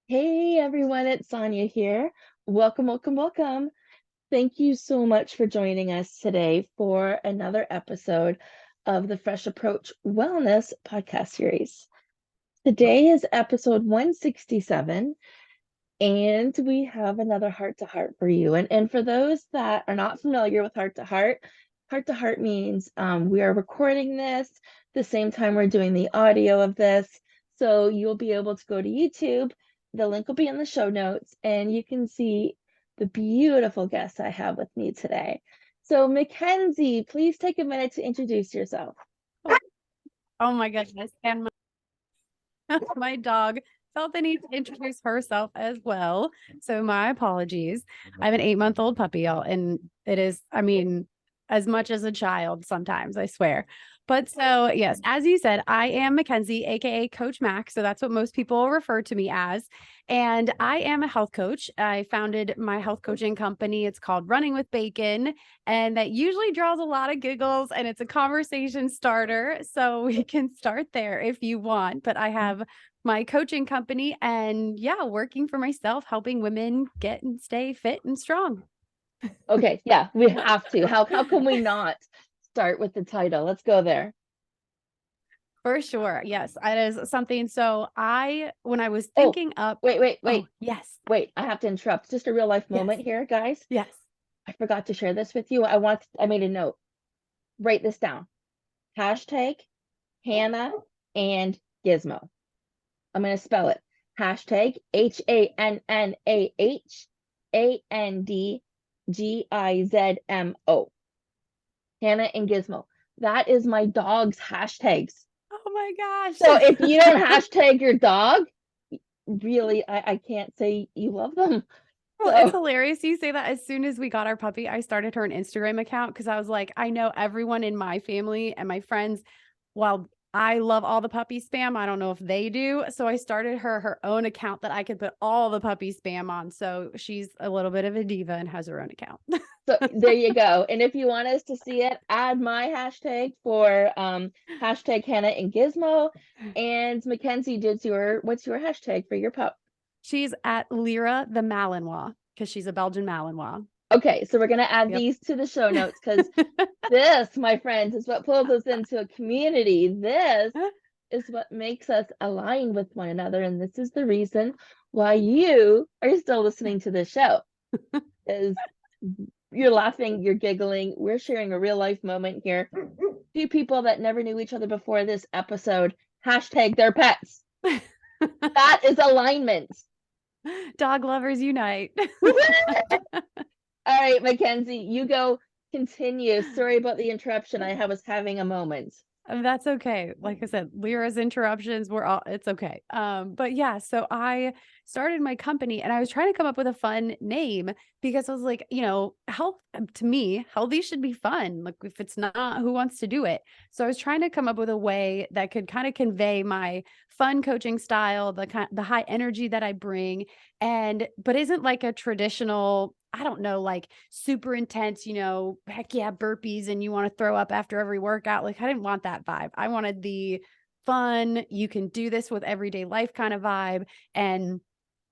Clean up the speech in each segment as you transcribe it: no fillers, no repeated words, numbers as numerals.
Hey everyone, it's Sonia here. Welcome, welcome, welcome. Thank you so much for joining us today for another episode of the Fresh Approach Wellness podcast series. Today is episode 167, and we have another heart to heart for you. And for those that are not familiar with heart to heart means we are recording this the same time we're doing the audio of this. So you'll be able to go to YouTube. The link will be in the show notes, and you can see the beautiful guests I have with me today. So, Mackenzie, please take a minute to introduce yourself. Oh my goodness. And my dog felt the need to introduce herself as well. So my apologies. I have an 8-month-old puppy, y'all, and it is, as much as a child sometimes, I swear. But so, yes, as you said, I am Mackenzie, aka Coach Mack. So that's what most people refer to me as. And I am a health coach. I founded my health coaching company. It's called Running with Bacon. And that usually draws a lot of giggles and it's a conversation starter. So we can start there if you want. But I have my coaching company and working for myself, helping women get and stay fit and strong. Okay, yeah, we have to. How can we not start with the title? Let's go there. For sure. Yes, it is something. So when I was Oh, thinking up, wait. yes, Wait, I have to interrupt. Just a real life yes, moment here, guys. yes. I forgot to share this with you. I made a note. Write this down. Hashtag Hannah and Gizmo. I'm going to spell it. Hashtag HANNAHANDGIZMO. Hannah and Gizmo. That is my dog's hashtags. Oh my gosh. So if you don't hashtag your dog, really, I can't say you love them. Well, it's hilarious you say that. As soon as we got our puppy, I started her an Instagram account because I was like, I know everyone in my family and my friends, while I love all the puppy spam, I don't know if they do. So I started her own account that I could put all the puppy spam on. So she's a little bit of a diva and has her own account. So there you go. And if you want us to see it, add my hashtag for hashtag Hannah and Gizmo. And Mackenzie, what's your hashtag for your pup? She's at Lyra the Malinois because she's a Belgian Malinois. Okay, so we're gonna add these to the show notes because this, my friends, is what pulls us into a community. This is what makes us align with one another, and this is the reason why you are still listening to this show. Is you're laughing, you're giggling, we're sharing a real life moment here. Two people that never knew each other before this episode, hashtag their pets. That is alignment. Dog lovers unite. All right, Mackenzie, you go continue. Sorry about the interruption. I was having a moment. That's okay. Like I said, Lyra's interruptions it's okay. But yeah, so I started my company and I was trying to come up with a fun name because I was like, health to me, healthy should be fun. Like if it's not, who wants to do it? So I was trying to come up with a way that could kind of convey my fun coaching style, the high energy that I bring, but isn't like a traditional, I don't know, like super intense, heck yeah, burpees and you want to throw up after every workout. Like I didn't want that vibe. I wanted the fun, you can do this with everyday life kind of vibe. And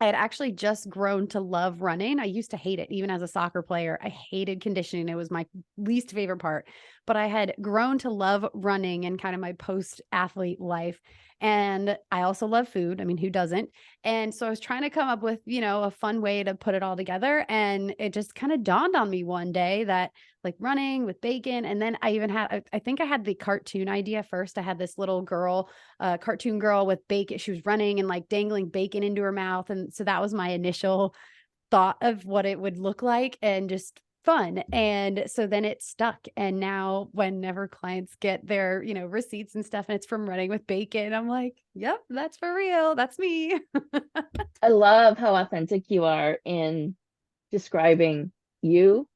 I had actually just grown to love running. I used to hate it, even as a soccer player. I hated conditioning. It was my least favorite part, but I had grown to love running in kind of my post-athlete life. And I also love food. I mean, who doesn't? And so I was trying to come up with, a fun way to put it all together. And it just kind of dawned on me one day that like running with bacon. And then I think I had the cartoon idea first. I had this little girl, cartoon girl with bacon. She was running and like dangling bacon into her mouth. And so that was my initial thought of what it would look like and just fun. And so then it stuck. And now whenever clients get their, receipts and stuff and it's from running with bacon, I'm like, yep, that's for real. That's me. I love how authentic you are in describing you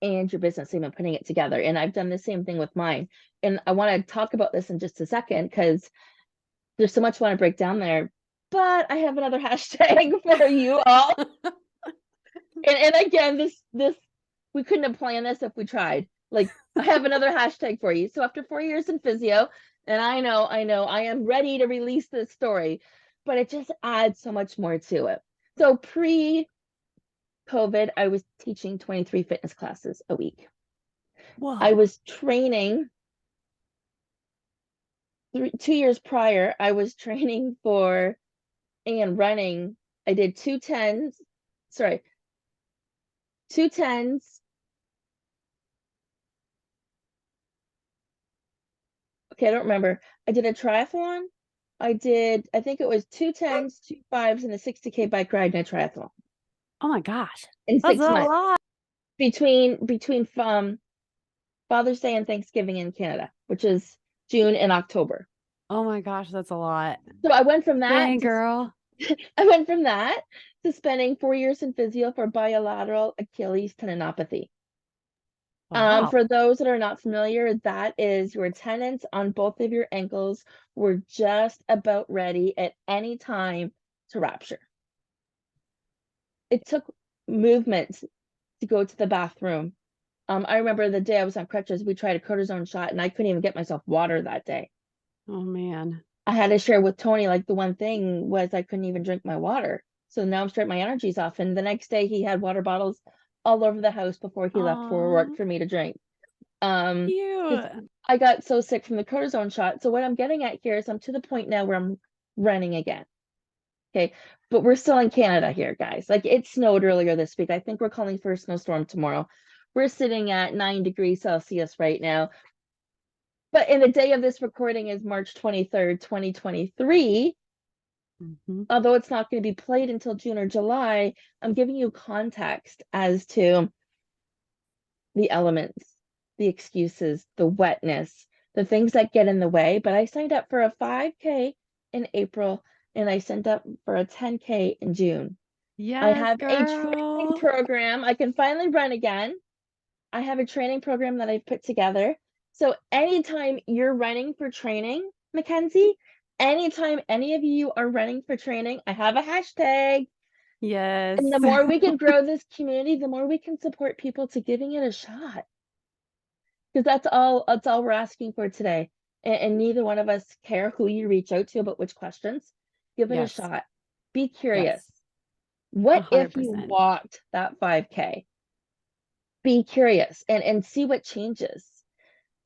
and your business team and putting it together. And I've done the same thing with mine. And I want to talk about this in just a second because there's so much I want to break down there. But I have another hashtag for you all. and again, this we couldn't have planned this if we tried. Like I have another hashtag for you. So after 4 years in physio, and I know I am ready to release this story. but it just adds so much more to it. So pre-COVID, I was teaching 23 fitness classes a week. I Whoa. was training 2 years prior. I was training for and running. I did 2 10s, sorry, 2 10s. Okay, I don't remember. I did a triathlon. I think it was 2 10s, 2 5s, and a 60K bike ride and a triathlon Oh my gosh. in That's a 6 months lot. between Father's Day and Thanksgiving in Canada, which is June and October. Oh my gosh, that's a lot. So I went from that Dang, girl. to spending 4 years in physio for bilateral Achilles tendinopathy. Wow. For those that are not familiar, that is your tendons on both of your ankles were just about ready at any time to rupture. It took movement to go to the bathroom. I remember the day I was on crutches, we tried a cortisone shot and I couldn't even get myself water that day. Oh man. I had to share with Tony, like the one thing was I couldn't even drink my water. So now I'm straight, my energy's off. And the next day he had water bottles all over the house before he left for work Oh, for me to drink. Because cute. I got so sick from the cortisone shot. So what I'm getting at here is I'm to the point now where I'm running again. Okay. But we're still in Canada here, guys. Like it snowed earlier this week. I think we're calling for a snowstorm tomorrow. We're sitting at 9 degrees Celsius right now. But in the day of this recording is March 23rd, 2023. Although it's not going to be played until June or July, I'm giving you context as to the elements, the excuses, the wetness, the things that get in the way. But I signed up for a 5K in April and I signed up for a 10K in June. I Yes, have a training girl. program. I can finally run again. I have a training program that I've put together. So anytime you're running for training, Mackenzie, anytime any of you are running for training, I have a hashtag. Yes. And the more we can grow this community, the more we can support people to giving it a shot. Because that's all we're asking for today. And neither one of us care who you reach out to about which questions. Give it a Yes. shot. Be Yes. curious. What if you 100%. walked that 5K? Be curious and see what changes.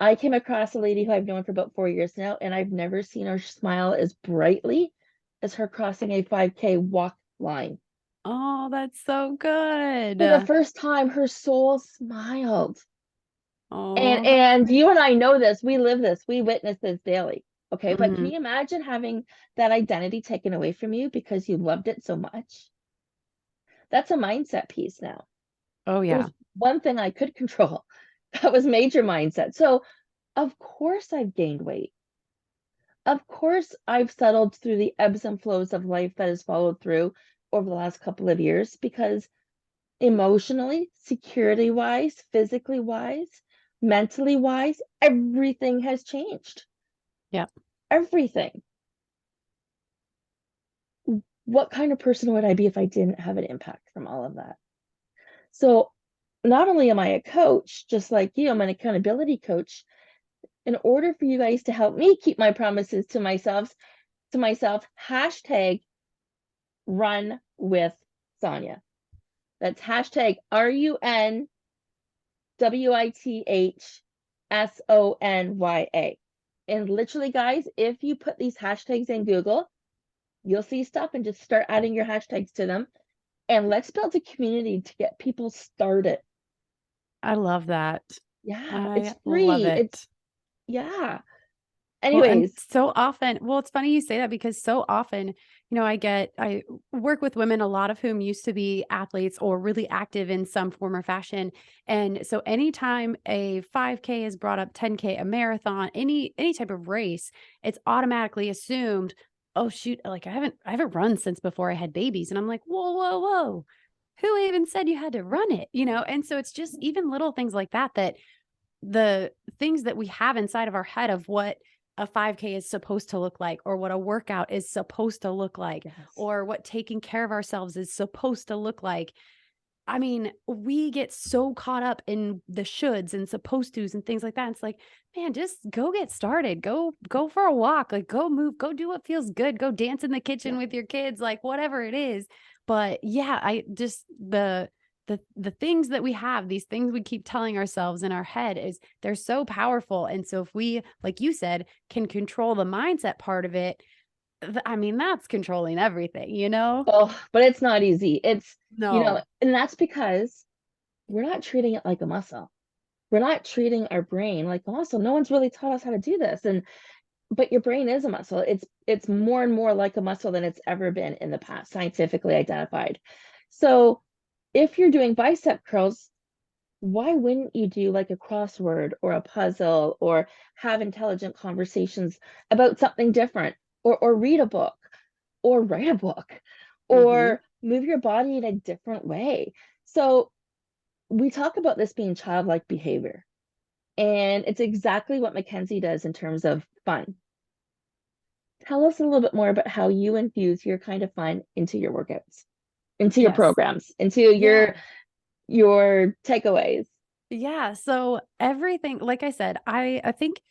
I came across a lady who I've known for about 4 years now, and I've never seen her smile as brightly as her crossing a 5K walk line. Oh, that's so good. For the first time, her soul smiled. And Oh. and you and I know this, we live this, we witness this daily. Okay, but can Mhm. you imagine having that identity taken away from you because you loved it so much? That's a mindset piece now. Oh, There yeah. was one thing I could control. That was major mindset. So of course I've gained weight. Of course I've settled through the ebbs and flows of life that has followed through over the last couple of years because emotionally, security wise, physically wise, mentally wise, everything has changed. Yep. Everything. What kind of person would I be if I didn't have an impact from all of that? So, not only am I a coach, just like you, I'm an accountability coach. In order for you guys to help me keep my promises to myself, hashtag run with Sonya. That's hashtag RUNWITHSONYA. And literally, guys, if you put these hashtags in Google, you'll see stuff and just start adding your hashtags to them. And let's build a community to get people started. I love that. Yeah, it's I love free. it. Yeah. Well, and Anyways, so often, well, it's funny you say that because so often, I work with women, a lot of whom used to be athletes or really active in some form or fashion. And so anytime a 5K is brought up, 10K, a marathon, any type of race, it's automatically assumed, oh shoot, like I haven't run since before I had babies. And I'm like, whoa, whoa, whoa. Who even said you had to run it? And so it's just even little things like that, that the things that we have inside of our head of what a 5K is supposed to look like, or what a workout is supposed to look like, yes. or what taking care of ourselves is supposed to look like. I mean, we get so caught up in the shoulds and supposed tos and things like that. It's like, man, just go get started. Go for a walk. Like go move, go do what feels good. Go dance in the kitchen Yeah. with your kids, like whatever it is. But yeah, I just the things that we have, these things we keep telling ourselves in our head is they're so powerful. And so if we, like you said, can control the mindset part of it, I mean, that's controlling everything, you know? Oh, but it's not easy. No. And that's because we're not treating it like a muscle. We're not treating our brain like a muscle. No one's really taught us how to do this. And but your brain is a muscle. It's more and more like a muscle than it's ever been in the past, scientifically identified. So if you're doing bicep curls, why wouldn't you do like a crossword or a puzzle or have intelligent conversations about something different or read a book or write a book Hmm. or move your body in a different way? So we talk about this being childlike behavior, and it's exactly what Mackenzie does in terms of fun. Tell us a little bit more about how you infuse your kind of fun into your workouts, into your Yes. programs, into Yeah. your takeaways. Yeah, so everything, like I said, I think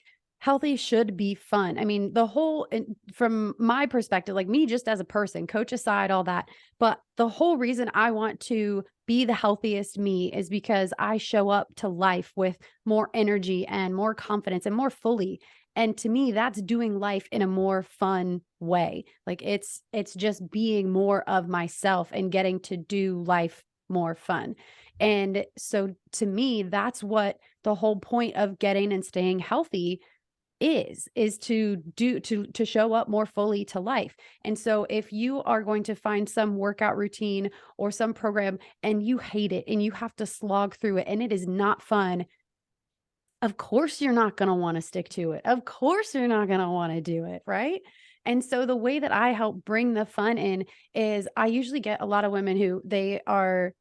healthy should be fun. I mean, the whole from my perspective, like me just as a person, coach aside, all that, but the whole reason I want to be the healthiest me is because I show up to life with more energy and more confidence and more fully. And to me, that's doing life in a more fun way. Like it's just being more of myself and getting to do life more fun. And so to me, that's what the whole point of getting and staying healthy is to do to show up more fully to life. And so if you are going to find some workout routine or some program and you hate it and you have to slog through it and it is not fun, of course, you're not gonna wanna stick to it. Of course, you're not gonna wanna do it, right? And so the way that I help bring the fun in is I usually get a lot of women who they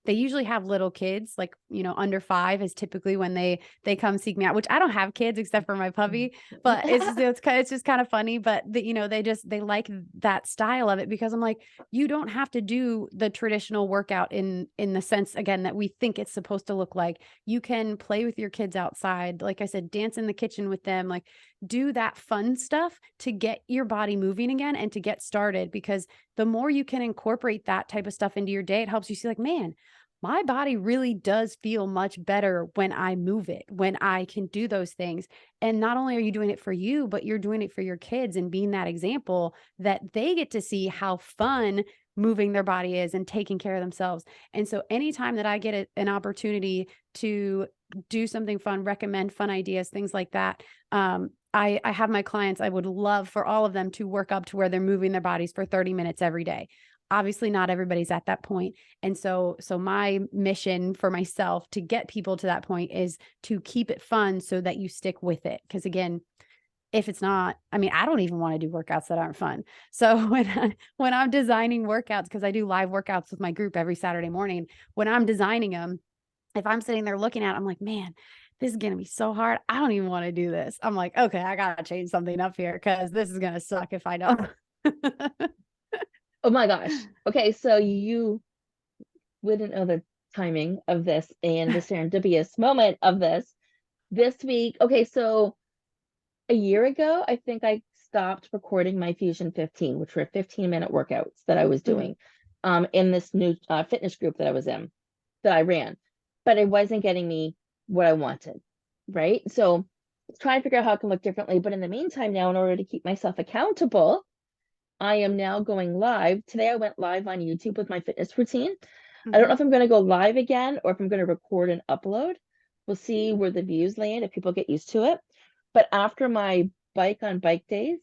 usually have little kids, like, under 5 is typically when they come seek me out, which I don't have kids except for my puppy, but it's just kinda funny, but they like that style of it because I'm like, you don't have to do the traditional workout in the sense, again, that we think it's supposed to look like. You can play with your kids outside. Like I said, dance in the kitchen with them, like do that fun stuff to get your body moving again and to get started. Because the more you can incorporate that type of stuff into your day, it helps you see, like, man, my body really does feel much better when I move it, when I can do those things. And not only are you doing it for you, but you're doing it for your kids and being that example that they get to see how fun moving their body is and taking care of themselves. And so anytime that I get an opportunity to do something fun, recommend fun ideas, things like that, I have my clients, I would love for all of them to work up to where they're moving their bodies for 30 minutes every day. Obviously, not everybody's at that point. And so my mission for myself to get people to that point is to keep it fun so that you stick with it. Because again, if it's not, I mean, I don't even want to do workouts that aren't fun. So when I'm designing workouts, because I do live workouts with my group every Saturday morning, when I'm designing them, if I'm sitting there looking at it, I'm like, man, this is gonna be so hard. I don't even want to do this. I'm like, okay, I gotta change something up here because this is gonna suck if I don't. Oh my gosh. Okay, so you wouldn't know the timing of this and the serendipitous moment of this week. Okay, so a year ago, I think I stopped recording my Fusion 15, which were 15-minute workouts that I was Mhm. doing in this new fitness group that I was in, that I ran, but it wasn't getting me what I wanted, right? So try and figure out how it can look differently. But in the meantime, now, in order to keep myself accountable, I am now going live. Today I went live on YouTube with my fitness routine. I don't know Mhm. if I'm going to go live again or if I'm going to record and upload. We'll see where the views land if people get used to it. But after my bike on bike days,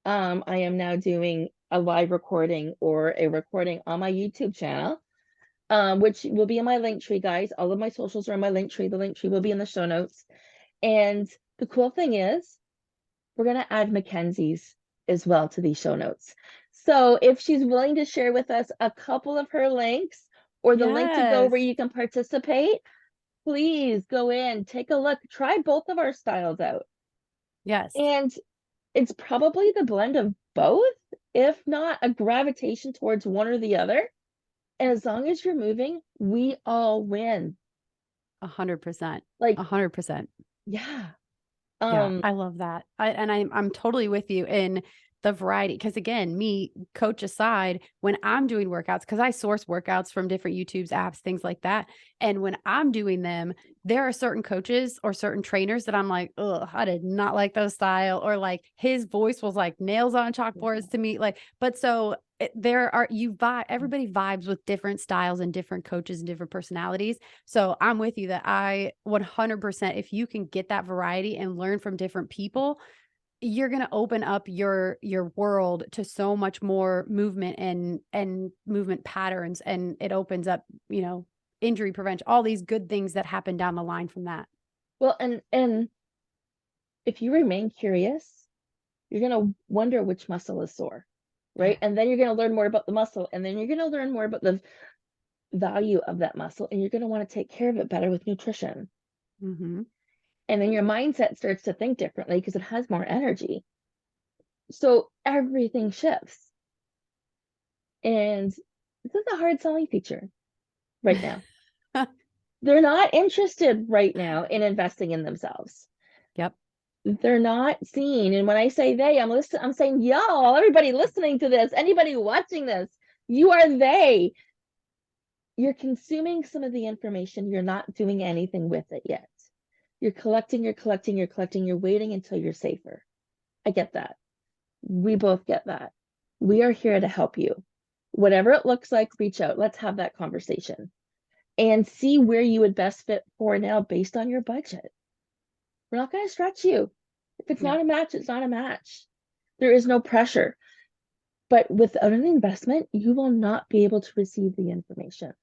I am now doing a live recording or a recording on my YouTube channel, which will be in my link tree, guys. All of my socials are in my link tree. The link tree will be in the show notes. And the cool thing is, we're going to add Mackenzie's as well to these show notes. So if she's willing to share with us a couple of her links or the link to go Yes. where you can participate, please go in, take a look, try both of our styles out. Yes. And it's probably the blend of both, if not a gravitation towards one or the other. And as long as you're moving, we all win. 100%. Like, 100%. yeah. Yeah, I love that. I'm totally with you in the variety. Cause again, me, coach aside, when I'm doing workouts, cause I source workouts from different YouTube's apps, things like that. And when I'm doing them, there are certain coaches or certain trainers that I'm like, oh, I did not like those style, or like his voice was like nails on chalkboards to me. Like, but so there are everybody vibes with different styles and different coaches and different personalities. So I'm with you that I 100%, if you can get that variety and learn from different people, you're going to open up your world to so much more movement and movement patterns. And it opens up, injury prevention, all these good things that happen down the line from that. Well, and if you remain curious, you're going to wonder which muscle is sore, right? Yeah. And then you're going to learn more about the muscle, and then you're going to learn more about the value of that muscle, and you're going to want to take care of it better with nutrition. Mm-hmm. And then your mindset starts to think differently because it has more energy. So everything shifts. And this is a hard selling feature right now. They're not interested right now in investing in themselves. Yep. They're not seeing. And when I say they, I'm saying y'all, everybody listening to this, anybody watching this, you are they. You're consuming some of the information. You're not doing anything with it yet. You're collecting, you're waiting until you're safer. I get that. We both get that. We are here to help you. Whatever it looks like, reach out. Let's have that conversation and see where you would best fit for now based on your budget. We're not going to stretch you. If it's Yeah. not a match, it's not a match. There is no pressure. But without an investment, you will not be able to receive the information.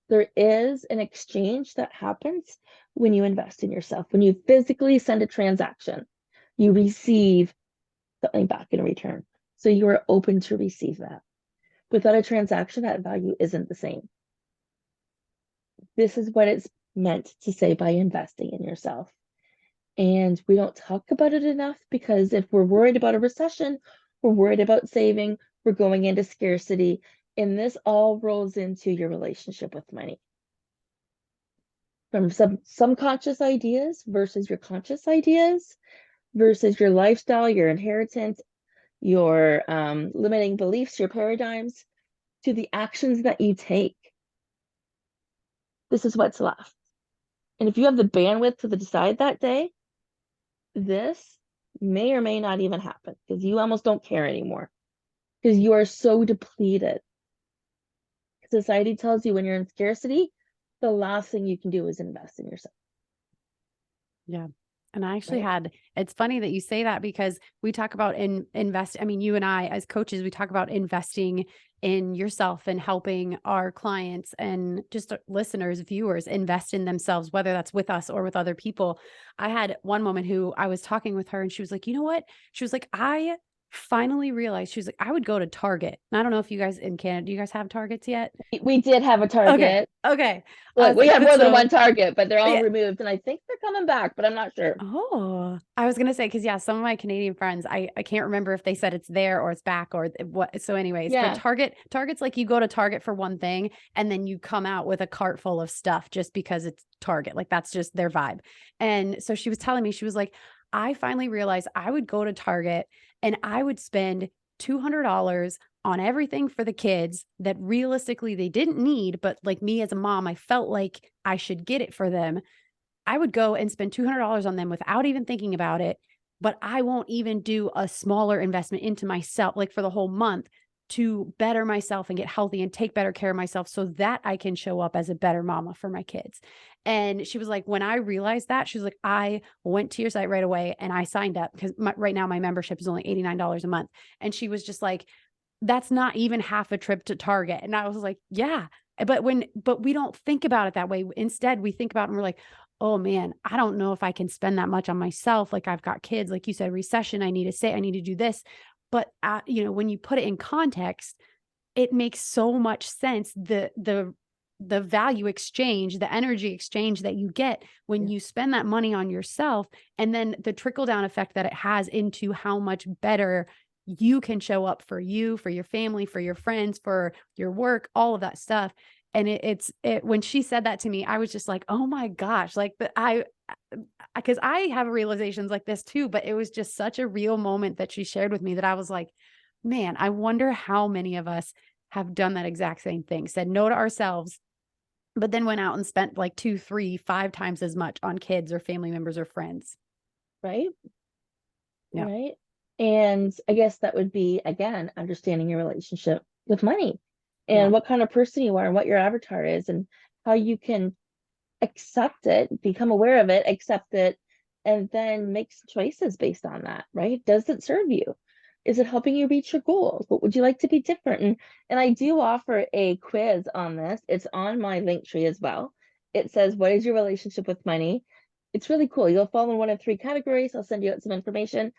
There is an exchange that happens when you invest in yourself. When you physically send a transaction, you receive something back in return. So you are open to receive that. Without a transaction, that value isn't the same. This is what it's meant to say by investing in yourself. And we don't talk about it enough because if we're worried about a recession, we're worried about saving, we're going into scarcity, and this all rolls into your relationship with money. From some conscious ideas versus your conscious ideas versus your lifestyle, your inheritance, your limiting beliefs, your paradigms, to the actions that you take. This is what's left. And if you have the bandwidth to decide that day, this may or may not even happen because you almost don't care anymore because you are so depleted. Society tells you when you're in scarcity, the last thing you can do is invest in yourself. Yeah. And I actually Right? it's funny that you say that because we talk about invest. I mean, you and I as coaches, we talk about investing in yourself and helping our clients and just listeners, viewers invest in themselves, whether that's with us or with other people. I had one moment who I was talking with her and she was like, you know what? She was like, I finally realized, she was like, I would go to Target. And I don't know if you guys in Canada, do you guys have Targets yet? We did have a Okay. Target. Okay. I Look, was we like, had but more than so one Target, but they're all yeah. removed. And I think they're coming back, but I'm not sure. Oh, I was gonna say, because yeah, some of my Canadian friends, I can't remember if they said it's there or it's back or what. So, anyways, but Yeah. Target's like you go to Target for one thing and then you come out with a cart full of stuff just because it's Target. Like that's just their vibe. And so she was telling me, she was like, I finally realized I would go to Target and I would spend $200 on everything for the kids that realistically they didn't need, but like me as a mom, I felt like I should get it for them. I would go and spend $200 on them without even thinking about it, but I won't even do a smaller investment into myself, like for the whole month to better myself and get healthy and take better care of myself so that I can show up as a better mama for my kids. And she was like, when I realized that, she was like, I went to your site right away and I signed up because right now my membership is only $89 a month. And she was just like, that's not even half a trip to Target. And I was like, yeah. But we don't think about it that way. Instead, we think about it and we're like, oh man, I don't know if I can spend that much on myself. Like I've got kids, like you said, recession, I need to say, I need to do this. But when you put it in context, it makes so much sense. The value exchange, the energy exchange that you get when you spend that money on yourself, and then the trickle down effect that it has into how much better you can show up for you, for your family, for your friends, for your work, all of that stuff. And when she said that to me, I was just like, oh my gosh, like because I have realizations like this too, but it was just such a real moment that she shared with me that I was like, man, I wonder how many of us have done that exact same thing, said no to ourselves, but then went out and spent like 2, 3, 5 times as much on kids or family members or friends. Right. Yeah. Right. And I guess that would be, again, understanding your relationship with money Yeah. and what kind of person you are and what your avatar is and how you can accept it, become aware of it, accept it, and then make some choices based on that, right? Does it serve you? Is it helping you reach your goals? What would you like to be different? And I do offer a quiz on this. It's on my link tree as well. It says, what is your relationship with money? It's really cool. You'll fall in one of 3 categories. I'll send you out some information,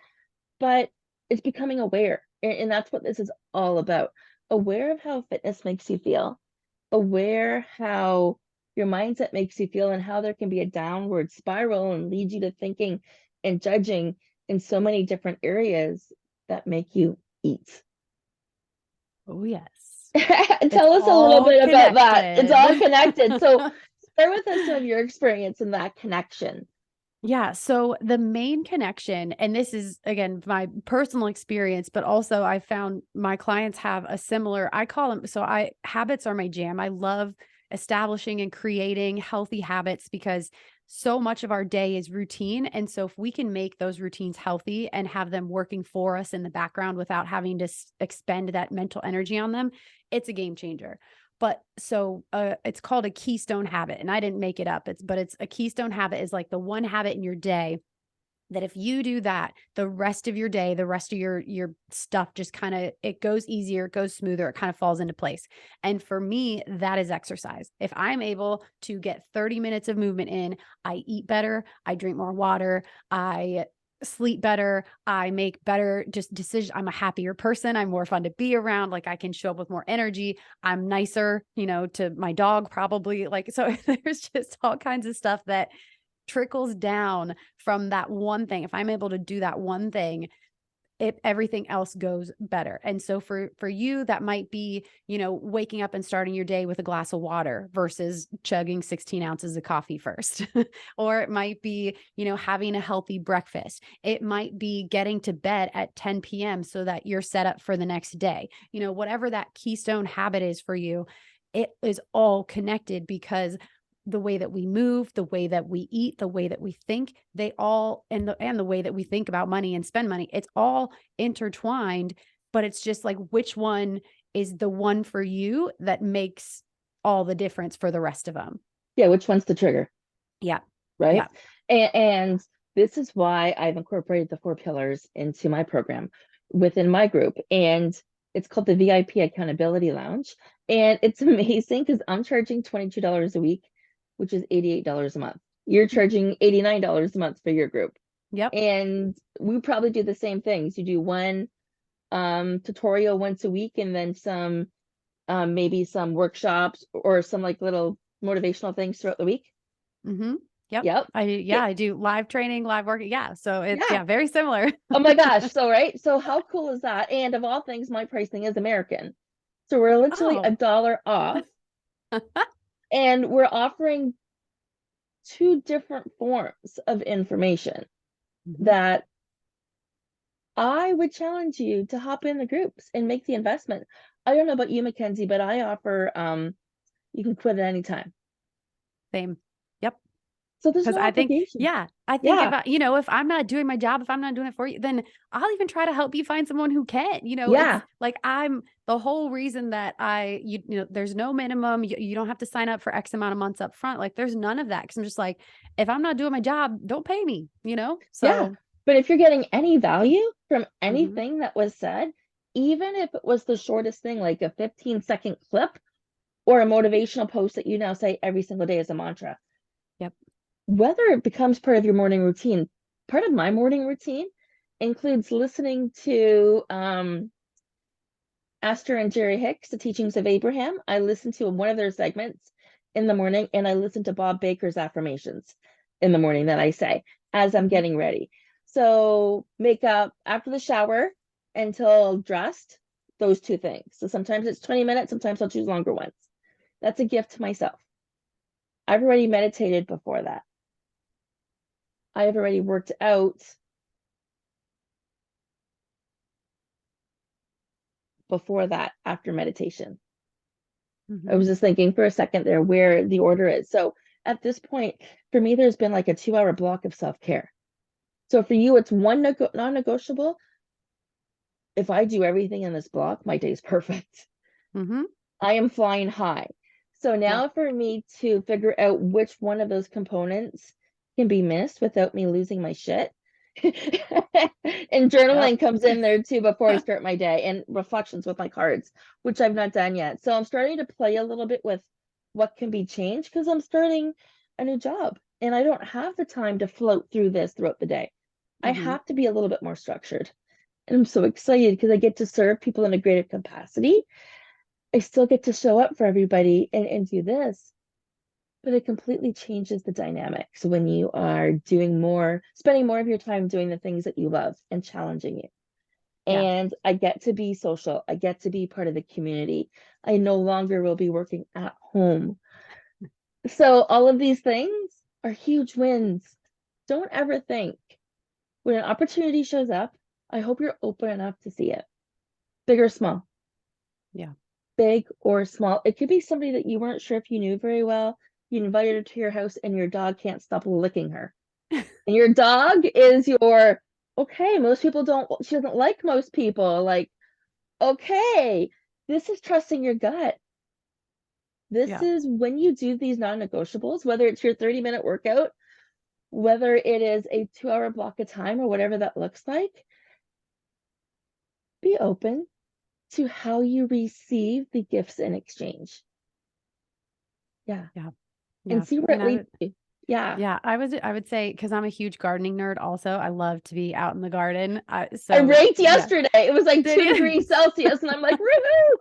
but it's becoming aware. And that's what this is all about. Aware of how fitness makes you feel, aware how your mindset makes you feel, and how there can be a downward spiral and lead you to thinking and judging in so many different areas that make you eat. Oh, yes. Tell us a little bit about that. It's all connected. So Connected. share with us some of your experience in that connection. Yeah. So the main connection, and this is again my personal experience, but also I found my clients have a similar, I call them, habits are my jam. I love establishing and creating healthy habits because so much of our day is routine. And so if we can make those routines healthy and have them working for us in the background without having to expend that mental energy on them, it's a game changer. But so it's called a keystone habit, and I didn't make it up. It's a keystone habit is like the one habit in your day that if you do that, the rest of your day, the rest of your stuff just kind of, it goes easier, it goes smoother, it kind of falls into place. And for me, that is exercise. If I'm able to get 30 minutes of movement in, I eat better, I drink more water, I sleep better, I make better just decisions. I'm a happier person. I'm more fun to be around. Like I can show up with more energy. I'm nicer, to my dog probably. Like, so there's just all kinds of stuff that trickles down from that one thing. If I'm able to do that one thing, everything else goes better. And so for you, that might be, waking up and starting your day with a glass of water versus chugging 16 ounces of coffee first. Or it might be, having a healthy breakfast. It might be getting to bed at 10 p.m. so that you're set up for the next day. Whatever that keystone habit is for you, it is all connected because the way that we move, the way that we eat, the way that we think, they all, and the way that we think about money and spend money, it's all intertwined, but it's just like, which one is the one for you that makes all the difference for the rest of them? Yeah, which one's the trigger? Yeah. Right. Yeah. And this is why I've incorporated the 4 pillars into my program within my group. And it's called the VIP Accountability Lounge. And it's amazing because I'm charging $22 a week, which is $88 a month. You're charging $89 a month for your group. Yep. And we probably do the same things. You do one tutorial once a week and then some maybe some workshops or some like little motivational things throughout the week. Mm-hmm. Yep. Yep. I do live training, live work. Yeah. So it's, Yeah. very similar. Oh my gosh. So, right. So how cool is that? And of all things, my pricing is American. So we're literally Oh. $1 off. And we're offering 2 different forms of information Mm-hmm. that I would challenge you to hop in the groups and make the investment. I don't know about you, Mackenzie, but I offer you can quit at any time. Same. Yep. So there's Because no I think, obligation. I think Yeah. if if I'm not doing my job, if I'm not doing it for you, then I'll even try to help you find someone who can. It's Yeah. like I'm the whole reason that there's no minimum. You don't have to sign up for X amount of months up front. Like there's none of that. Because I'm just like, if I'm not doing my job, don't pay me. Yeah. So. But if you're getting any value from Mhm. anything that was said, even if it was the shortest thing, like a 15-second clip or a motivational post that you now say every single day as a mantra, Yep. whether it becomes part of your morning routine, part of my morning routine includes listening to Esther and Jerry Hicks, The Teachings of Abraham. I listen to one of their segments in the morning, and I listen to Bob Baker's affirmations in the morning that I say as I'm Mhm. getting ready. So makeup after the shower, until dressed, those two things. So sometimes it's 20 minutes, sometimes I'll choose longer ones. That's a gift to myself. I've already meditated before that. I have already worked out before that after meditation. I was just thinking for a second there where the order is. So at this point, for me, there's been like a 2-hour block of self-care. So for you, it's one non-negotiable. If I do everything in this block, my day's perfect. I am flying high. So now Yep. for me to figure out which one of those components can be missed without me losing my shit. And Yep. journaling comes in there too before I start my day, and reflections with my cards, which I've not done yet. So I'm starting to play a little bit with what can be changed because I'm starting a new job and I don't have the time to float through this throughout the day. I have to be a little bit more structured. And I'm so excited because I get to serve people in a greater capacity. I still get to show up for everybody and do this, but it completely changes the dynamics when you are doing more, spending more of your time doing the things that you love and challenging you. Yeah. And I get to be social. I get to be part of the community. I no longer will be working at home. So all of these things are huge wins. Don't ever think when an opportunity shows up, I hope you're open enough to see it, big or small. Yeah. Big or small. It could be somebody that you weren't sure if you knew very well. You invited her to your house and your dog can't stop licking her. And your dog is your, okay, most people don't, she doesn't like most people. Like, okay, this is trusting your gut. This Yeah. is when you do these non-negotiables, whether it's your 30-minute workout, whether it is a 2-hour block of time or whatever that looks like, be open to how you receive the gifts in exchange. Yeah. Yeah. And Yeah. see where And it leads you. Yeah. yeah, I would say, because I'm a huge gardening nerd also. I love to be out in the garden. I So raked yeah. yesterday. It was like Did 2 you? degrees Celsius, and I'm like, woohoo!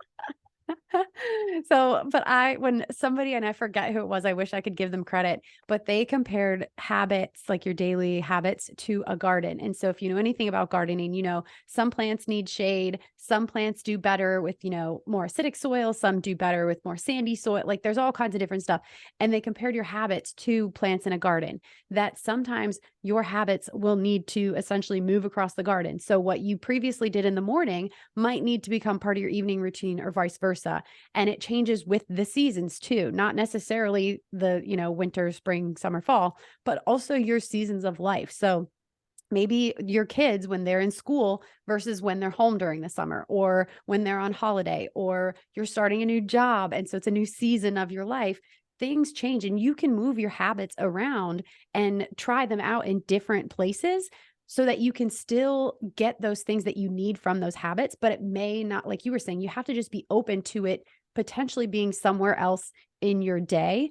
So, but when somebody, and I forget who it was, I wish I could give them credit, but they compared habits, like your daily habits, to a garden. And so if you know anything about gardening, you know, some plants need shade, some plants do better with, you know, more acidic soil, some do better with more sandy soil. Like there's all kinds of different stuff. And they compared your habits to plants in a garden, that sometimes your habits will need to essentially move across the garden. So what you previously did in the morning might need to become part of your evening routine or vice versa. And it changes with the seasons too, not necessarily the, you know, winter, spring, summer, fall, but also your seasons of life. So maybe your kids when they're in school versus when they're home during the summer, or when they're on holiday, or you're starting a new job. And so it's a new season of your life. Things change and you can move your habits around and try them out in different places so that you can still get those things that you need from those habits. But it may not, like you were saying, you have to just be open to it potentially being somewhere else in your day.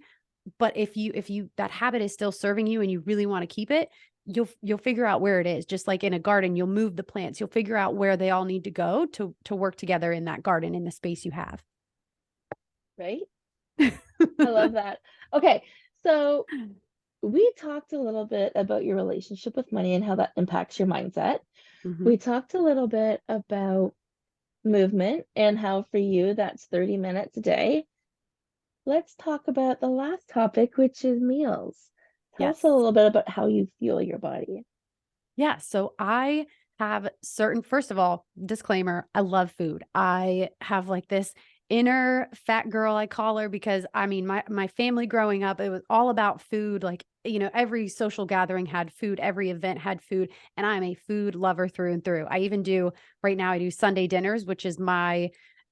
But if you that habit is still serving you and you really want to keep it, you'll figure out where it is. Just like in a garden, you'll move the plants, you'll figure out where they all need to go to work together in that garden, in the space you have. Right? I love that. Okay. So we talked a little bit about your relationship with money and how that impacts your mindset. Mhm. We talked a little bit about movement and how for you that's 30 minutes a day. Let's talk about the last topic, which is meals. Tell us a Yes. little bit about how you fuel your body. Yeah. So I have certain, first of all, disclaimer, I love food. I have like this inner fat girl, I call her, because I mean, my family growing up, it was all about food. Like, you know, every social gathering had food, every event had food, and I'm a food lover through and through. I even do right now, I do Sunday dinners, which is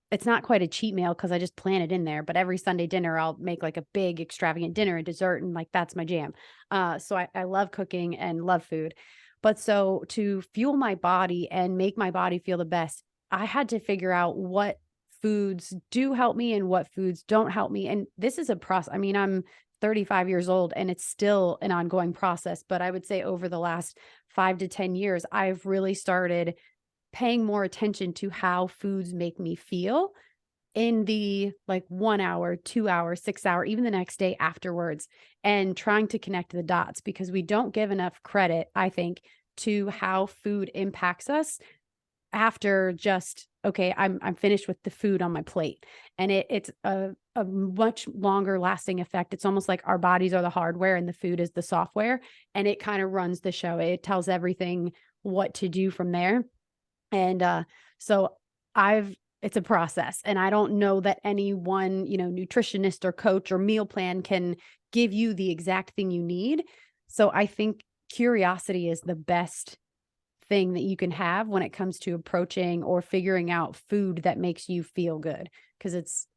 it's not quite a cheat meal because I just plan it in there, but every Sunday dinner, I'll make like a big extravagant dinner and dessert, and like that's my jam. So I love cooking and love food. But so to fuel my body and make my body feel the best, I had to figure out what foods do help me and what foods don't help me. And this is a process. I mean, I'm 35 years old and it's still an ongoing process. But I would say over the last 5 to 10 years, I've really started paying more attention to how foods make me feel in the like 1 hour, 2 hour, 6 hour, even the next day afterwards, and trying to connect the dots, because we don't give enough credit, I think, to how food impacts us after just, okay, I'm finished with the food on my plate. And it's a much longer lasting effect. It's almost like our bodies are the hardware and the food is the software, and it kind of runs the show. It tells everything what to do from there. And so it's a process, and I don't know that any one, nutritionist or coach or meal plan can give you the exact thing you need. So I think curiosity is the best thing that you can have when it comes to approaching or figuring out food that makes you feel good. Cause it's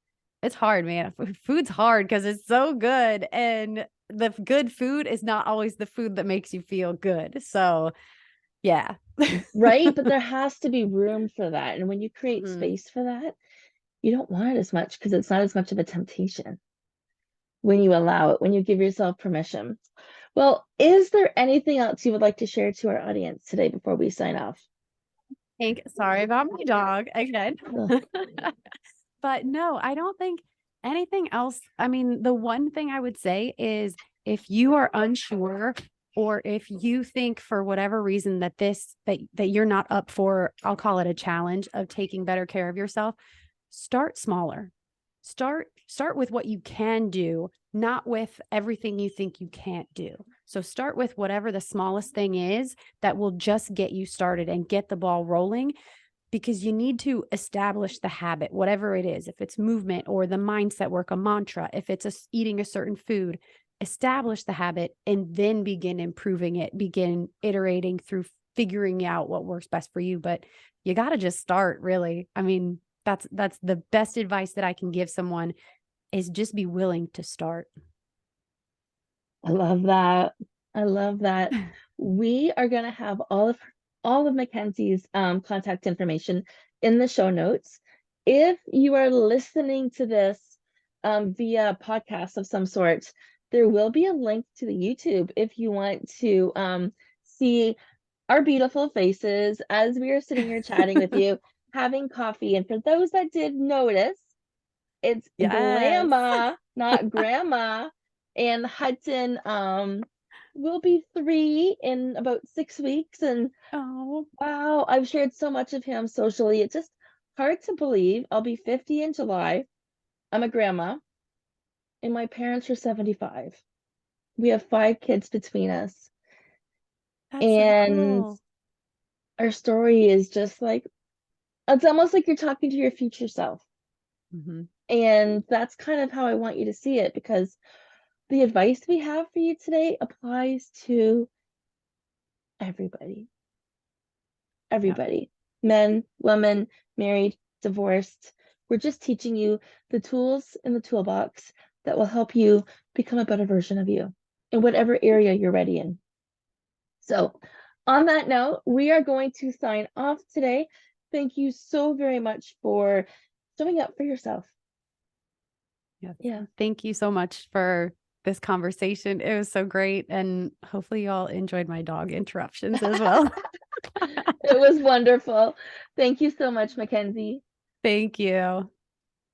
hard, man. Food's hard because it's so good. And the good food is not always the food that makes you feel good. So yeah. Right? But there has to be room for that. And when you create Mhm. space for that, you don't want it as much because it's not as much of a temptation when you allow it, when you give yourself permission. Well, is there anything else you would like to share to our audience today before we sign off? Sorry about my dog again. Ugh. But no, I don't think anything else. I mean, the one thing I would say is if you are unsure, or if you think for whatever reason that that you're not up for, I'll call it a challenge of taking better care of yourself, start smaller. Start with what you can do, not with everything you think you can't do. So start with whatever the smallest thing is that will just get you started and get the ball rolling, because you need to establish the habit, whatever it is. If it's movement or the mindset work, a mantra, if it's eating a certain food, establish the habit and then begin improving it, begin iterating through figuring out what works best for you. But you got to just start, really. I mean, that's the best advice that I can give someone, is just be willing to start. I love that. I love that. We are going to have all of Mackenzie's contact information in the show notes. If you are listening to this via podcast of some sort, there will be a link to the YouTube if you want to see our beautiful faces as we are sitting here chatting with you, having coffee. And for those that did notice, it's Yes. Glamma, not Grandma. And Hudson will be 3 in about 6 weeks. And Oh, wow, I've shared so much of him socially. It's just hard to believe. I'll be 50 in July. I'm a grandma, and my parents are 75. We have 5 kids between us. that's so And cool. our story is just like, it's almost like you're talking to your future self. Mhm. And that's kind of how I want you to see it, because the advice we have for you today applies to everybody. Yeah. Everybody. Men, women, married, divorced. We're just teaching you the tools in the toolbox that will help you become a better version of you in whatever area you're ready in. So, on that note, we are going to sign off today. Thank you so very much for showing up for yourself. Yes. Yeah. Thank you so much for this conversation. It was so great. And hopefully you all enjoyed my dog interruptions as well. It was wonderful. Thank you so much, Mackenzie. Thank you.